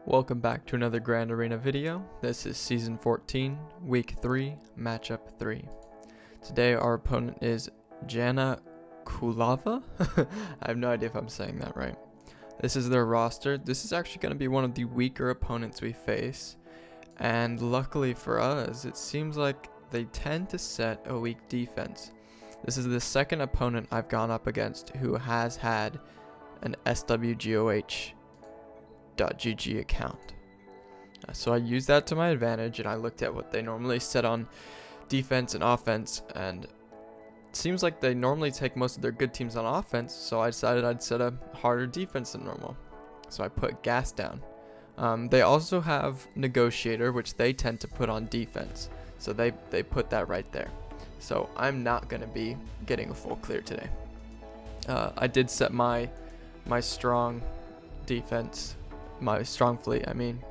Welcome back to another Grand Arena video. This is Season 14, Week 3, Matchup 3. Today our opponent is Jana Kulava? I have no idea if I'm saying that right. This is their roster. This is actually going to be one of the weaker opponents we face. And luckily for us, it seems like they tend to set a weak defense. This is the second opponent I've gone up against who has had an SWGOH .gg account. So I used that to my advantage and I looked at what they normally set on defense and offense, and it seems like they normally take most of their good teams on offense, so I decided I'd set a harder defense than normal. So I put gas down. They also have negotiator, which they tend to put on defense, so they put that right there. So I'm not going to be getting a full clear today. I did set my strong defense, my strong fleet, I mean,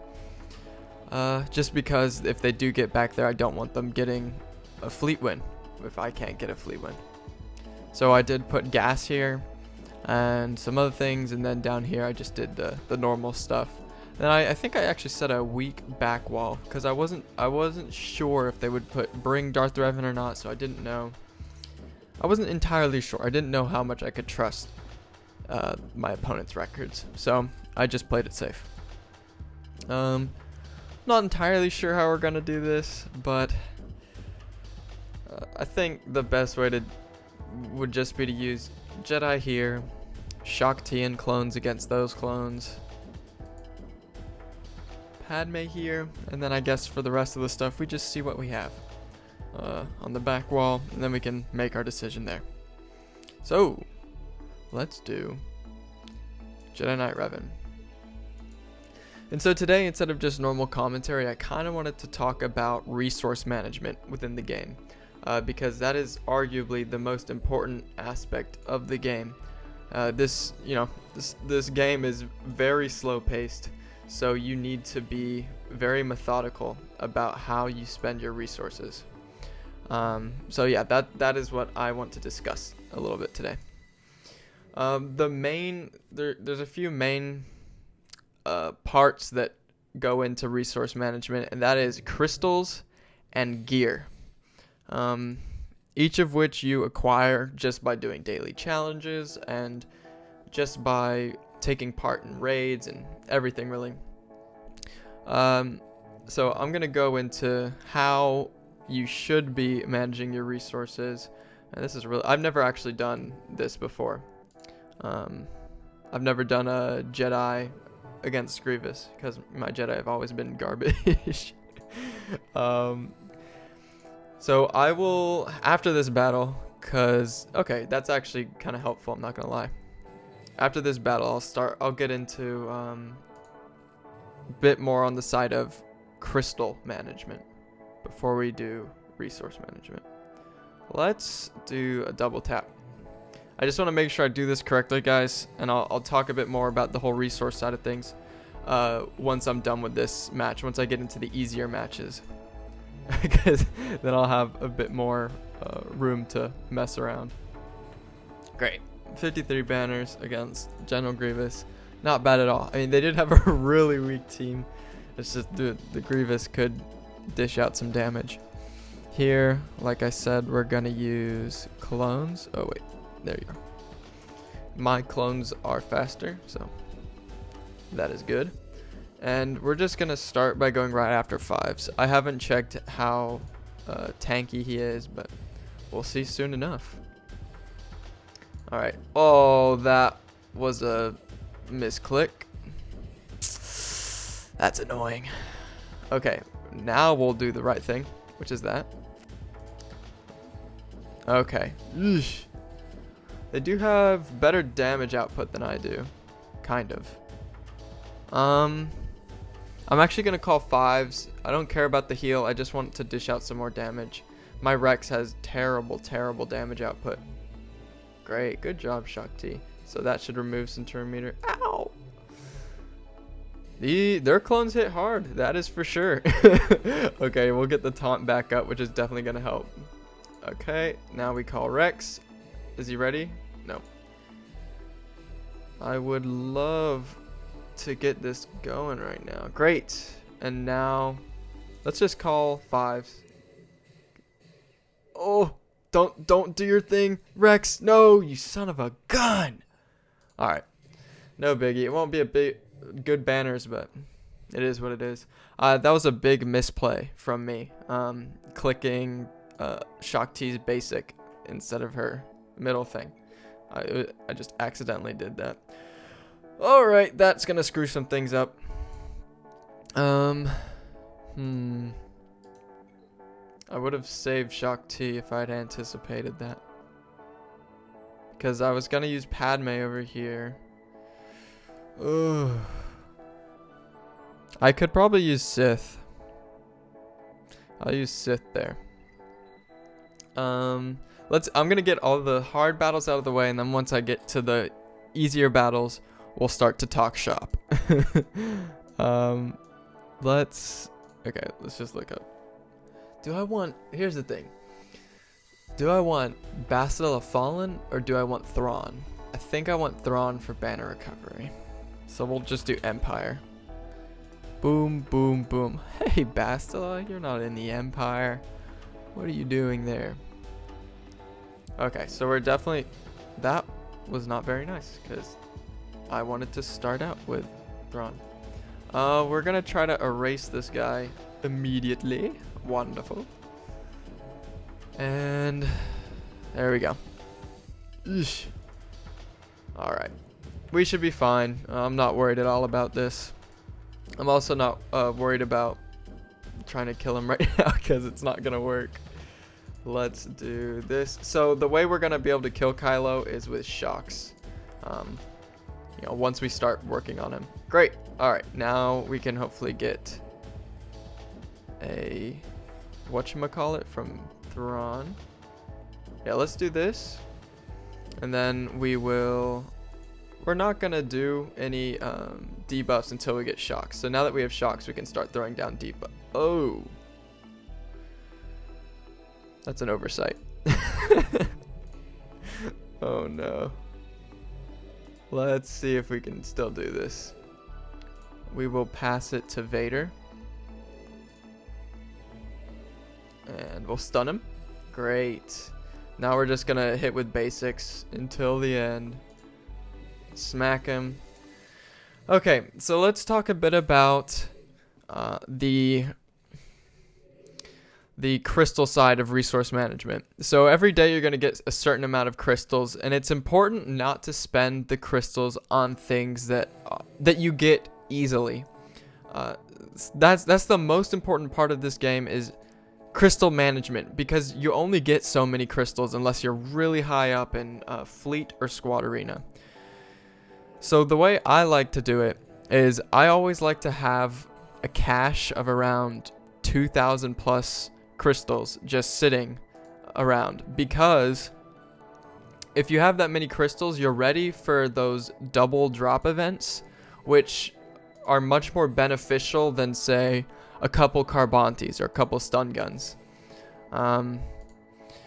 just because if they do get back there, I don't want them getting a fleet win if I can't get a fleet win. So I did put gas here and some other things, and then down here I just did the normal stuff. Then I think I actually set a weak back wall because I wasn't sure if they would bring Darth Revan or not, so I didn't know. I wasn't entirely sure. I didn't know how much I could trust my opponent's records, so I just played it safe. Not entirely sure how we're gonna do this, but I think the best way would just be to use Jedi here, Shaak Ti and clones against those clones, Padme here, and then I guess for the rest of the stuff we just see what we have on the back wall, and then we can make our decision there. So let's do Jedi Knight Revan. And so today, instead of just normal commentary, I kind of wanted to talk about resource management within the game, because that is arguably the most important aspect of the game. This game is very slow paced, so you need to be very methodical about how you spend your resources. So yeah, that is what I want to discuss a little bit today. There's a few main parts that go into resource management, and that is crystals and gear, each of which you acquire just by doing daily challenges and just by taking part in raids and everything really. So I'm gonna go into how you should be managing your resources, and this is really, I've never actually done this before. I've never done a Jedi against Grievous because my Jedi have always been garbage. So I will, after this battle, okay, that's actually kind of helpful, I'm not gonna lie. After this battle, I'll get into a bit more on the side of crystal management before we do resource management. Let's do a double tap. I just want to make sure I do this correctly, guys, and I'll talk a bit more about the whole resource side of things once I'm done with this match, once I get into the easier matches, because then I'll have a bit more room to mess around. Great. 53 banners against General Grievous. Not bad at all. I mean, they did have a really weak team. It's just the Grievous could dish out some damage. Here, like I said, we're going to use clones. Oh, wait. There you go. My clones are faster, so that is good. And we're just going to start by going right after 5s. I haven't checked how tanky he is, but we'll see soon enough. Alright. Oh, that was a misclick. That's annoying. Okay, now we'll do the right thing, which is that. Okay. Eesh. They do have better damage output than I do. Kind of. I'm actually going to call 5s. I don't care about the heal. I just want to dish out some more damage. My Rex has terrible, terrible damage output. Great. Good job, Shaak Ti. So that should remove Centurion meter. Ow! Their clones hit hard. That is for sure. Okay, we'll get the taunt back up, which is definitely going to help. Okay, now we call Rex. Is he ready? No. I would love to get this going right now. Great. And now let's just call 5s. Oh, don't do your thing, Rex. No, you son of a gun. All right. No biggie. It won't be a big good banners, but it is what it is. That was a big misplay from me. Clicking Shaak Ti's basic instead of her middle thing. I just accidentally did that. All right, that's gonna screw some things up. I would have saved Shaak Ti if I'd anticipated that. Because I was gonna use Padme over here. Ugh. I could probably use Sith. I'll use Sith there. I'm gonna get all the hard battles out of the way, and then once I get to the easier battles, we'll start to talk shop. Let's just look up. Here's the thing. Do I want Bastilla Fallen or do I want Thrawn? I think I want Thrawn for banner recovery. So we'll just do Empire. Boom, boom, boom. Hey, Bastilla, you're not in the Empire. What are you doing there? Okay, so we're definitely... That was not very nice, because I wanted to start out with Thrawn. We're going to try to erase this guy immediately. Wonderful. And there we go. Eesh. All right. We should be fine. I'm not worried at all about this. I'm also not worried about trying to kill him right now because it's not going to work. Let's do this. So the way we're going to be able to kill Kylo is with shocks. Once we start working on him. Great. All right. Now we can hopefully get a whatchamacallit from Thrawn. Yeah, let's do this. And then we're not going to do any debuffs until we get shocks. So now that we have shocks, we can start throwing down debuff. Oh. That's an oversight. Oh no. Let's see if we can still do this. We will pass it to Vader. And we'll stun him. Great. Now we're just going to hit with basics until the end. Smack him. Okay, so let's talk a bit about the crystal side of resource management. So every day you're going to get a certain amount of crystals, and it's important not to spend the crystals on things that you get easily. That's the most important part of this game is crystal management, because you only get so many crystals unless you're really high up in fleet or squad arena. So the way I like to do it is I always like to have a cache of around 2,000 plus crystals just sitting around, because if you have that many crystals, you're ready for those double drop events, which are much more beneficial than, say, a couple Carbantis or a couple stun guns.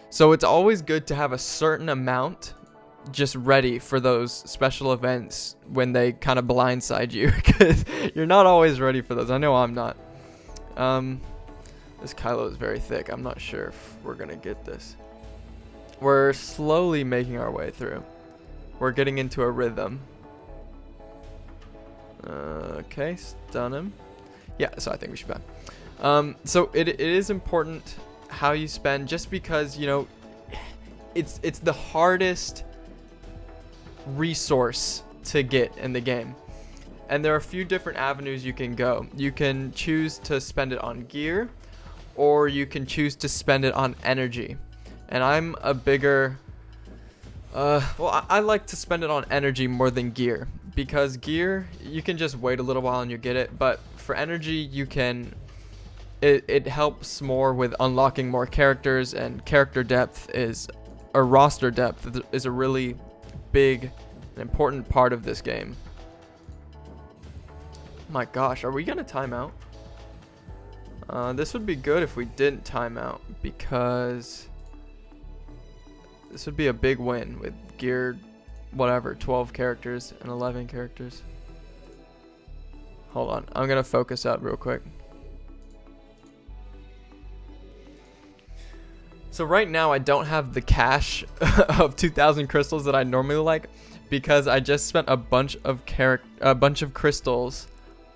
So it's always good to have a certain amount just ready for those special events when they kind of blindside you, because you're not always ready for those. I know I'm not. This Kylo is very thick. I'm not sure if we're gonna get this. We're slowly making our way through. We're getting into a rhythm. Okay, stun him. Yeah, so I think we should ban. So it is important how you spend, just because, it's the hardest resource to get in the game. And there are a few different avenues you can go. You can choose to spend it on gear, or you can choose to spend it on energy. And I'm a bigger... I like to spend it on energy more than gear, because gear, you can just wait a little while and you get it. But for energy, you can... It helps more with unlocking more characters, and character depth roster depth is a really big and important part of this game. My gosh, are we gonna time out? This would be good if we didn't time out, because this would be a big win with geared, 12 characters and 11 characters. Hold on, I'm gonna focus up real quick. So right now I don't have the cache of 2,000 crystals that I normally like, because I just spent a bunch of crystals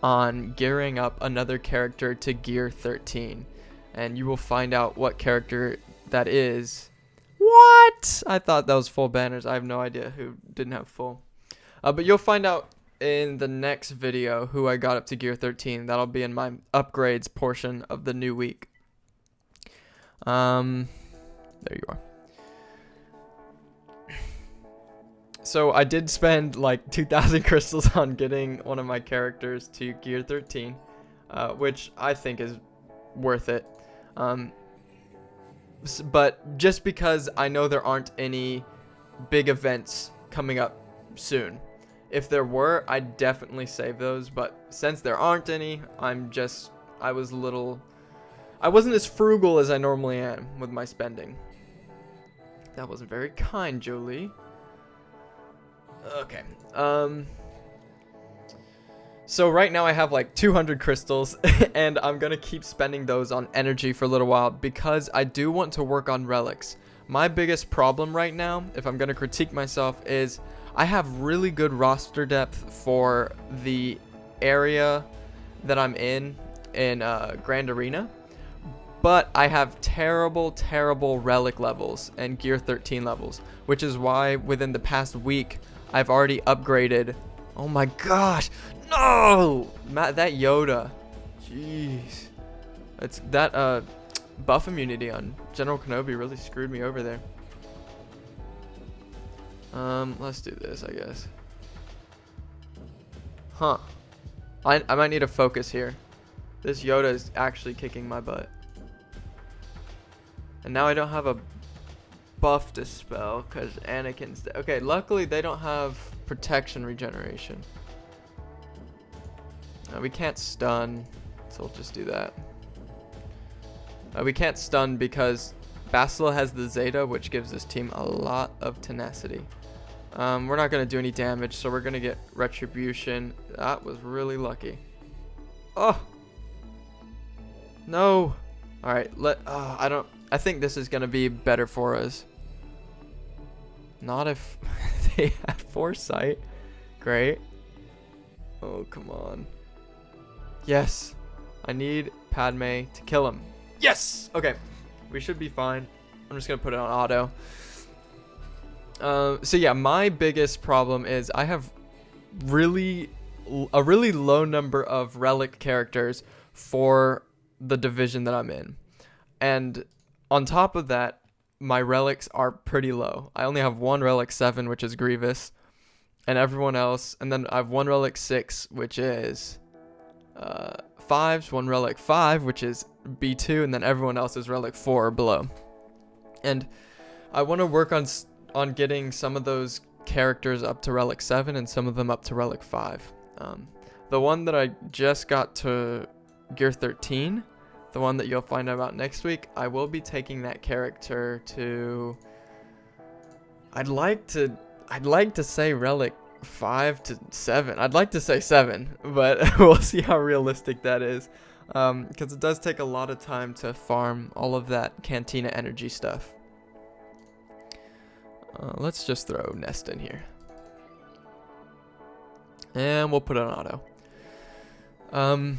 on gearing up another character to gear 13, and you will find out what character that is. What? I thought that was full banners. I have no idea who didn't have full. But you'll find out in the next video who I got up to gear 13. That'll be in my upgrades portion of the new week. There you are. So I did spend like 2,000 crystals on getting one of my characters to gear 13, which I think is worth it. But just because I know there aren't any big events coming up soon. If there were, I'd definitely save those, but since there aren't any, I wasn't as frugal as I normally am with my spending. That wasn't very kind, Jolie. Okay. So right now I have like 200 crystals, and I'm gonna keep spending those on energy for a little while because I do want to work on relics. My biggest problem right now, if I'm gonna critique myself, is I have really good roster depth for the area that I'm in Grand Arena, but I have terrible relic levels and gear 13 levels, which is why within the past week I've already upgraded. Oh my gosh, no! That Yoda, jeez, it's that buff immunity on General Kenobi really screwed me over there. Let's do this, I guess. Huh. I might need to focus here. This Yoda is actually kicking my butt. And now I don't have a buff to spell because Anakin's dead. Okay, luckily they don't have protection regeneration. We can't stun, so we'll just do that. We can't stun because Bastilla has the Zeta, which gives this team a lot of tenacity. We're not going to do any damage, so we're going to get Retribution. That was really lucky. Oh! No! Alright, I think this is going to be better for us. Not if they have foresight. Great. Oh, come on. Yes! I need Padme to kill him. Yes! Okay. We should be fine. I'm just going to put it on auto. So yeah, my biggest problem is I have a really low number of relic characters for the division that I'm in. And on top of that, my relics are pretty low. I only have one relic 7, which is Grievous, and everyone else, and then I have one relic 6, which is 5, one relic 5, which is B2, and then everyone else is relic 4 or below. And I want to work on getting some of those characters up to relic 7 and some of them up to relic 5. The one that I just got to gear 13, the one that you'll find out about next week, I will be taking that character to, I'd like to say relic 5 to 7. I'd like to say 7, but we'll see how realistic that is, because it does take a lot of time to farm all of that Cantina energy stuff. Let's just throw Nest in here. And we'll put it on auto.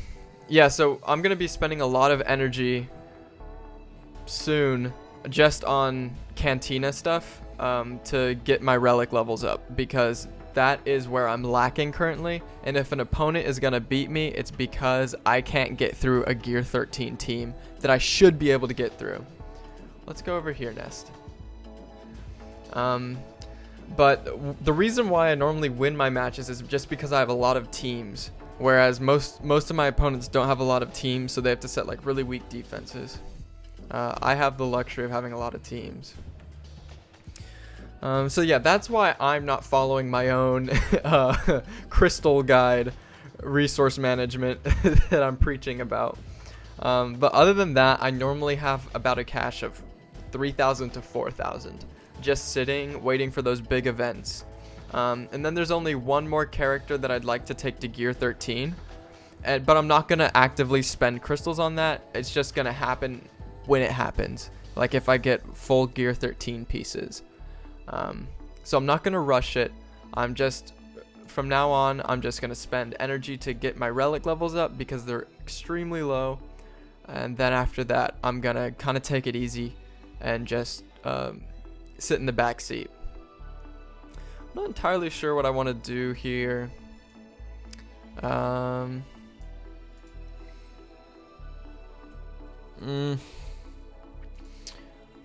Yeah, so I'm going to be spending a lot of energy soon just on Cantina stuff to get my relic levels up, because that is where I'm lacking currently. And if an opponent is going to beat me, it's because I can't get through a gear 13 team that I should be able to get through. Let's go over here, Nest. But the reason why I normally win my matches is just because I have a lot of teams, whereas most of my opponents don't have a lot of teams, so they have to set like really weak defenses. I have the luxury of having a lot of teams. So yeah, that's why I'm not following my own crystal guide resource management that I'm preaching about. But other than that, I normally have about a cache of 3,000 to 4,000. Just sitting, waiting for those big events. And then there's only one more character that I'd like to take to gear 13. but I'm not gonna actively spend crystals on that. It's just gonna happen when it happens. Like if I get full gear 13 pieces. So I'm not gonna rush it. I'm just, from now on, I'm just gonna spend energy to get my relic levels up because they're extremely low. And then after that, I'm gonna kind of take it easy and just sit in the back seat. I'm not entirely sure what I want to do here. I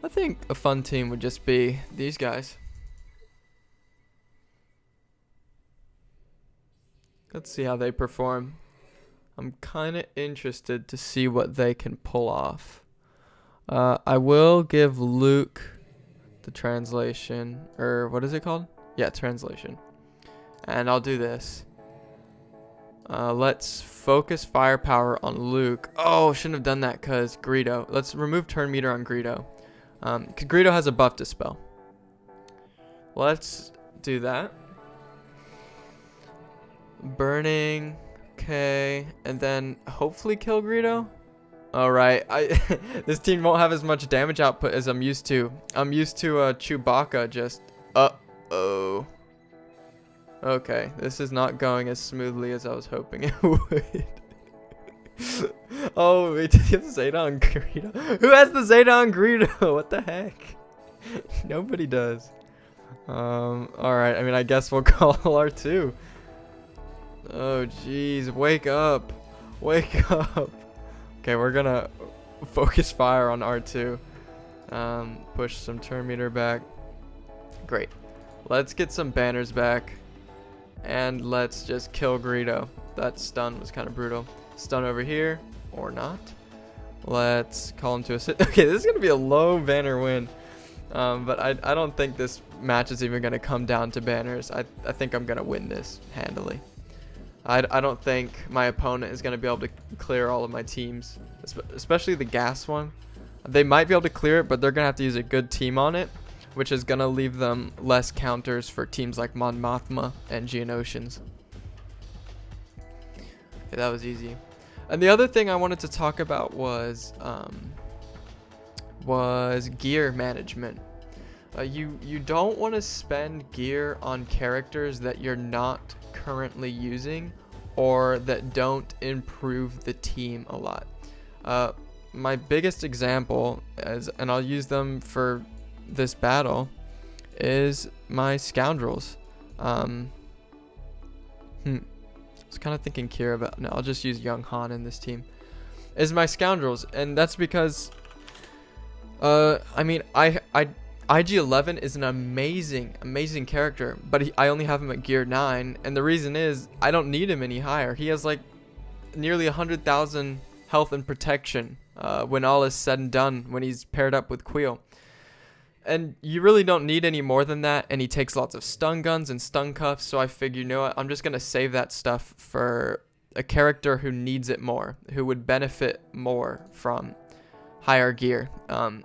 think a fun team would just be these guys. Let's see how they perform. I'm kind of interested to see what they can pull off. I will give Luke the translation, or what is it called? Yeah, translation. And I'll do this. Let's focus firepower on Luke. Oh, shouldn't have done that because Greedo. Let's remove turn meter on Greedo. Because Greedo has a buff dispel. Let's do that. Burning. Okay. And then hopefully kill Greedo. Alright. This team won't have as much damage output as I'm used to. I'm used to Chewbacca just... Uh-oh. Okay, this is not going as smoothly as I was hoping it would. Oh, wait, did you have Zeta on Greedo? Who has the Zeta on Greedo? What the heck? Nobody does. Alright, I mean, I guess we'll call R2. Oh, jeez, wake up. Wake up. Okay, we're gonna focus fire on R2. Push some turn meter back. Great. Let's get some banners back. And let's just kill Greedo. That stun was kind of brutal. Stun over here, or not. Let's call him to a sit. Okay, this is going to be a low banner win. But I don't think this match is even going to come down to banners. I think I'm going to win this handily. I don't think my opponent is going to be able to clear all of my teams. Especially the gas one. They might be able to clear it, but they're going to have to use a good team on it, which is going to leave them less counters for teams like Mon Mothma and Geonosians. Okay, that was easy. And the other thing I wanted to talk about was gear management. You don't want to spend gear on characters that you're not currently using or that don't improve the team a lot. My biggest example, and I'll use them for this battle, is my scoundrels. I was kind of thinking Qi'ra, but no, I'll just use Young Han in this team. Is my scoundrels, and that's because I mean, IG-11 is an amazing character, but I only have him at gear 9, and the reason is I don't need him any higher. He has like nearly 100,000 health and protection when all is said and done, when he's paired up with Kuiil. And you really don't need any more than that, and he takes lots of stun guns and stun cuffs, so I figured, you know what, I'm just going to save that stuff for a character who needs it more, who would benefit more from higher gear,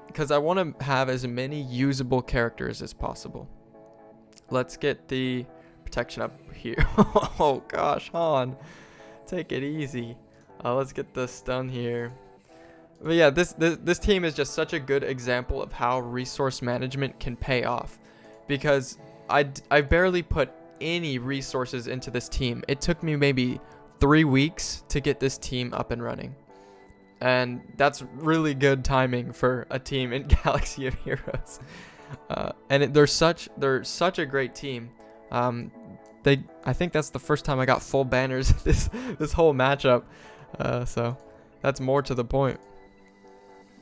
because I want to have as many usable characters as possible. Let's get the protection up here. Oh gosh, Han, take it easy. Let's get the stun here. But yeah, this team is just such a good example of how resource management can pay off, because I barely put any resources into this team. It took me maybe 3 weeks to get this team up and running, and that's really good timing for a team in Galaxy of Heroes. And they're such a great team. I think that's the first time I got full banners this whole matchup. So that's more to the point.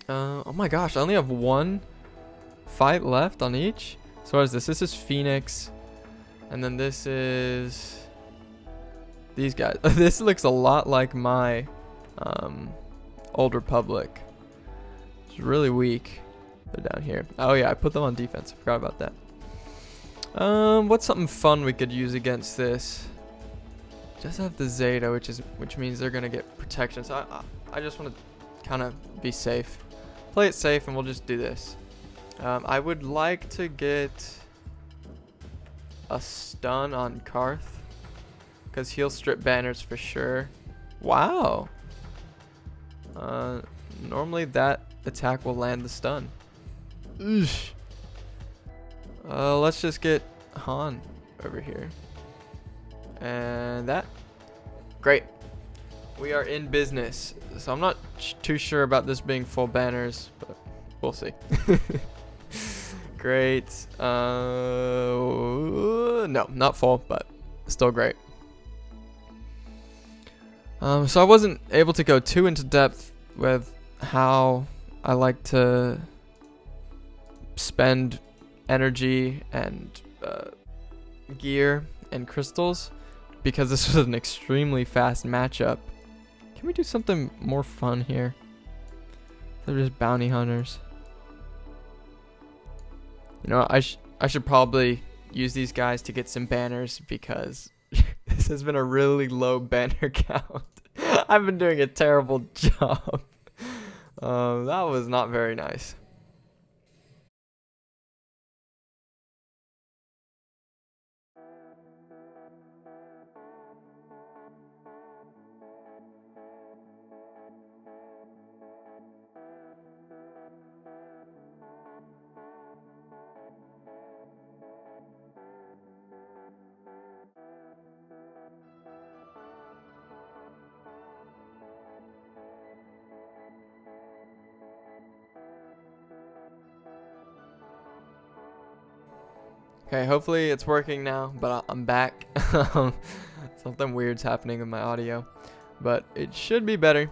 Oh my gosh, I only have one fight left on each. So what is this? This is Phoenix, and then this is these guys. This looks a lot like my Old Republic. It's really weak. They're down here. Oh yeah, I put them on defense. I forgot about that. What's something fun we could use against this? Just have the Zeta, which means they're gonna get protection. So I just want to kind of be safe. Play it safe, and we'll just do this. I would like to get a stun on Karth, because he'll strip banners for sure Wow. Normally that attack will land the stun. Oosh. Let's just get Han over here. And that. Great. We are in business. So I'm not too sure about this being full banners, but we'll see. Great. No, not full, but still great. So I wasn't able to go too into depth with how I like to spend energy and gear and crystals, because this was an extremely fast matchup. Can we do something more fun here? They're just bounty hunters. You know, I should probably use these guys to get some banners, because this has been a really low banner count. I've been doing a terrible job. That was not very nice. Okay, hopefully it's working now, but I'm back. Something weird's happening with my audio, but it should be better.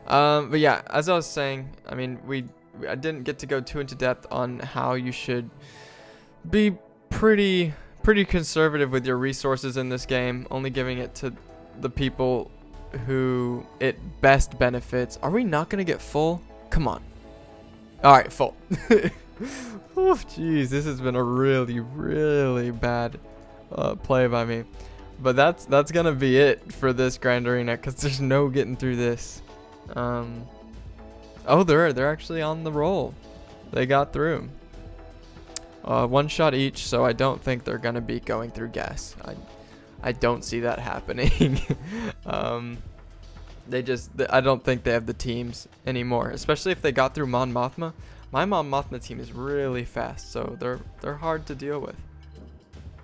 But yeah, as I was saying, I mean, I didn't get to go too into depth on how you should be pretty conservative with your resources in this game, only giving it to the people who it best benefits. Are we not gonna get full? Come on. All right, full. Oh, jeez, this has been a really bad play by me. But that's gonna be it for this Grand Arena, because there's no getting through this. Oh, they're actually on the roll. They got through. One shot each, so I don't think they're gonna be going through gas. I don't see that happening. I don't think they have the teams anymore, especially if they got through Mon Mothma. My Mon Mothma team is really fast, so they're hard to deal with.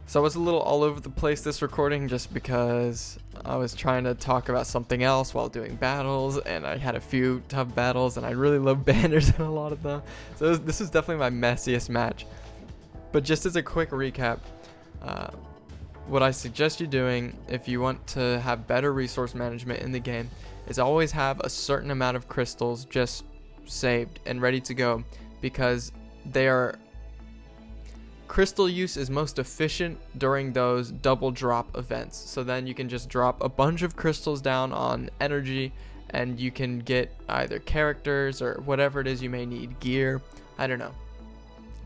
So I was a little all over the place this recording, just because I was trying to talk about something else while doing battles, and I had a few tough battles, and I really love banners in a lot of them. So this is definitely my messiest match. But just as a quick recap, what I suggest you doing if you want to have better resource management in the game is always have a certain amount of crystals just saved and ready to go, because crystal use is most efficient during those double drop events. So then you can just drop a bunch of crystals down on energy, and you can get either characters or whatever it is you may need, gear, I don't know.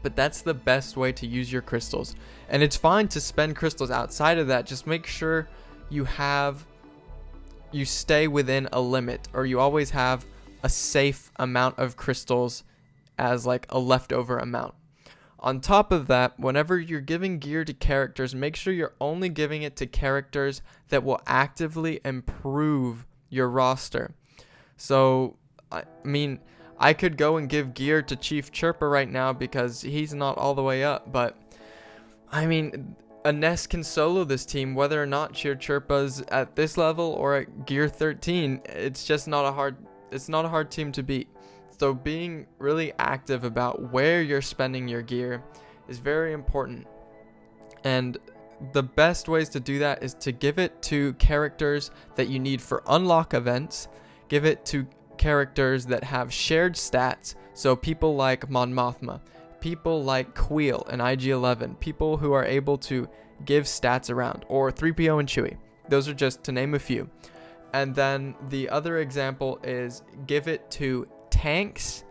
But that's the best way to use your crystals. And it's fine to spend crystals outside of that. Just make sure you stay within a limit, or you always have a safe amount of crystals as like a leftover amount. On top of that, whenever you're giving gear to characters, make sure you're only giving it to characters that will actively improve your roster. So, I mean, I could go and give gear to Chief Chirpa right now because he's not all the way up, but I mean, a Ness can solo this team whether or not Chief Chirpa's at this level or at gear 13. It's just not a hard team to beat. So being really active about where you're spending your gear is very important. And the best ways to do that is to give it to characters that you need for unlock events. Give it to characters that have shared stats. So people like Mon Mothma, people like Kuiil and IG-11, people who are able to give stats around, or 3PO and Chewie. Those are just to name a few. And then the other example is give it to tanks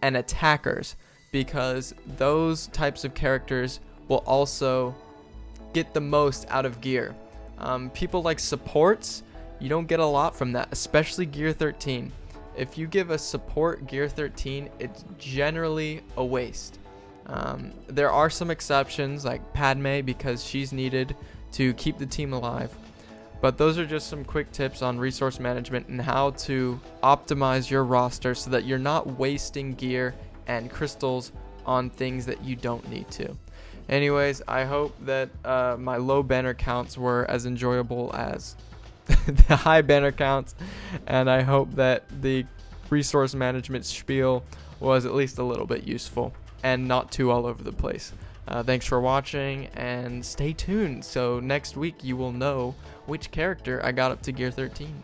and attackers, because those types of characters will also get the most out of gear. People like supports, you don't get a lot from that, especially gear 13. If you give a support gear 13, it's generally a waste. There are some exceptions like Padme, because she's needed to keep the team alive. But those are just some quick tips on resource management and how to optimize your roster so that you're not wasting gear and crystals on things that you don't need to. Anyways, I hope that my low banner counts were as enjoyable as the high banner counts, and I hope that the resource management spiel was at least a little bit useful and not too all over the place. Thanks for watching, and stay tuned. So next week you will know which character I got up to gear 13.